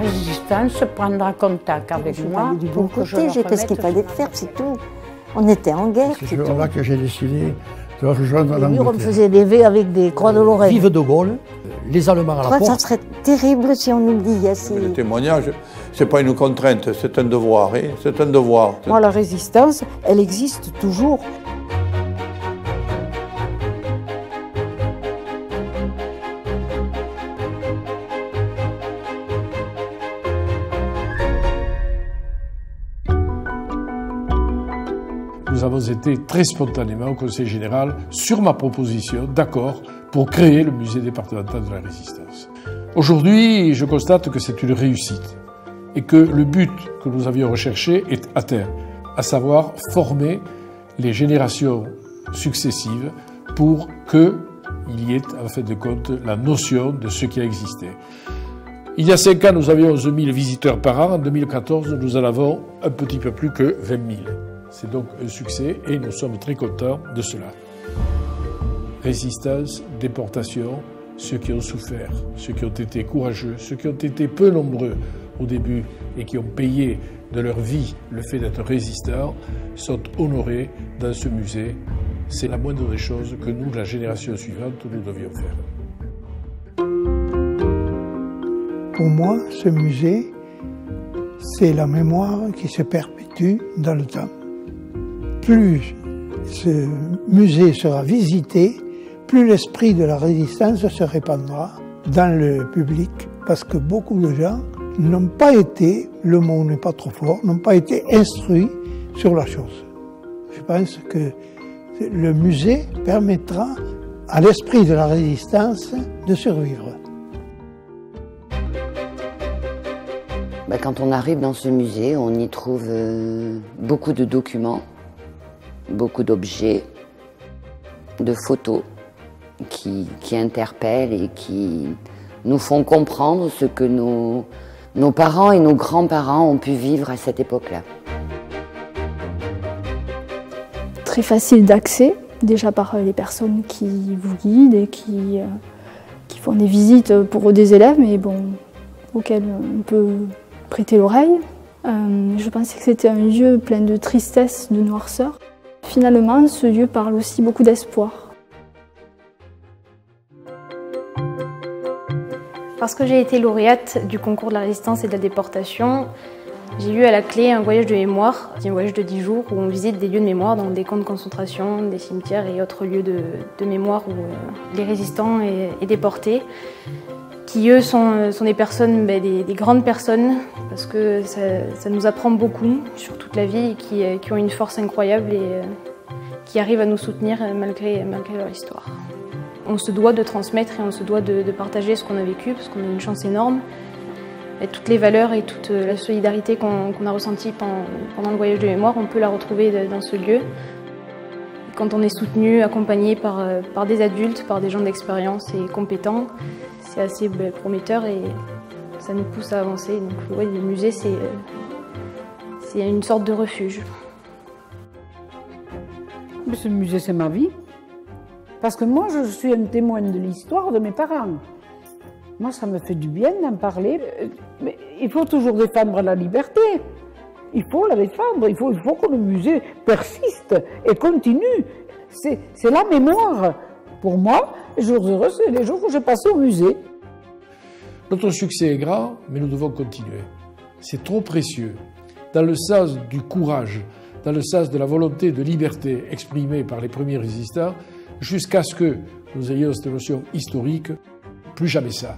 résistance prendra contact avec moi. Du bon côté, j'ai fait ce qu'il fallait faire, c'est tout. On était en guerre. C'est ce jour-là que j'ai décidé de rejoindre l'Angleterre. On me faisait des V avec des croix de Lorraine. Vive De Gaulle, les Allemands à la porte. Ça serait terrible si on oubliait. Le témoignage, c'est pas une contrainte, c'est un devoir. Hein, c'est un devoir. Moi, la résistance, elle existe toujours. Nous avons été très spontanément au Conseil général, sur ma proposition, d'accord pour créer le musée départemental de la Résistance. Aujourd'hui, je constate que c'est une réussite et que le but que nous avions recherché est atteint, à savoir former les générations successives pour qu'il y ait, en fin de compte, la notion de ce qui a existé. Il y a 5 ans, nous avions 11 000 visiteurs par an. En 2014, nous en avons un petit peu plus que 20 000. C'est donc un succès et nous sommes très contents de cela. Résistance, déportation, ceux qui ont souffert, ceux qui ont été courageux, ceux qui ont été peu nombreux au début et qui ont payé de leur vie le fait d'être résistants, sont honorés dans ce musée. C'est la moindre des choses que nous, la génération suivante, nous devions faire. Pour moi, ce musée, c'est la mémoire qui se perpétue dans le temps. Plus ce musée sera visité, plus l'esprit de la résistance se répandra dans le public, parce que beaucoup de gens n'ont pas été, le mot n'est pas trop fort, n'ont pas été instruits sur la chose. Je pense que le musée permettra à l'esprit de la résistance de survivre. Quand on arrive dans ce musée, on y trouve beaucoup de documents, beaucoup d'objets, de photos qui interpellent et qui nous font comprendre ce que nos parents et nos grands-parents ont pu vivre à cette époque-là. Très facile d'accès, déjà par les personnes qui vous guident et qui font des visites pour des élèves, mais bon, auxquels on peut prêter l'oreille. Je pensais que c'était un lieu plein de tristesse, de noirceur. Finalement, ce lieu parle aussi beaucoup d'espoir. Parce que j'ai été lauréate du concours de la résistance et de la déportation, j'ai eu à la clé un voyage de mémoire, un voyage de 10 jours où on visite des lieux de mémoire, donc des camps de concentration, des cimetières et autres lieux de mémoire où les résistants et déportés, qui eux sont des personnes, des grandes personnes, parce que ça nous apprend beaucoup sur toute la vie et qui ont une force incroyable et qui arrivent à nous soutenir malgré leur histoire. On se doit de transmettre et on se doit de partager ce qu'on a vécu, parce qu'on a une chance énorme. Et toutes les valeurs et toute la solidarité qu'on a ressentie pendant le voyage de mémoire, on peut la retrouver dans ce lieu. Quand on est soutenu, accompagné par des adultes, par des gens d'expérience et compétents, c'est assez prometteur et ça nous pousse à avancer. Donc, ouais, le musée, c'est une sorte de refuge. Ce musée, c'est ma vie. Parce que moi, je suis un témoin de l'histoire de mes parents. Moi, ça me fait du bien d'en parler. Mais il faut toujours défendre la liberté. Il faut la défendre. Il faut que le musée persiste et continue. C'est la mémoire. Pour moi, les jours heureux, c'est les jours où j'ai passé au musée. Notre succès est grand, mais nous devons continuer. C'est trop précieux. Dans le sens du courage, dans le sens de la volonté de liberté exprimée par les premiers résistants, jusqu'à ce que nous ayons cette notion historique, plus jamais ça.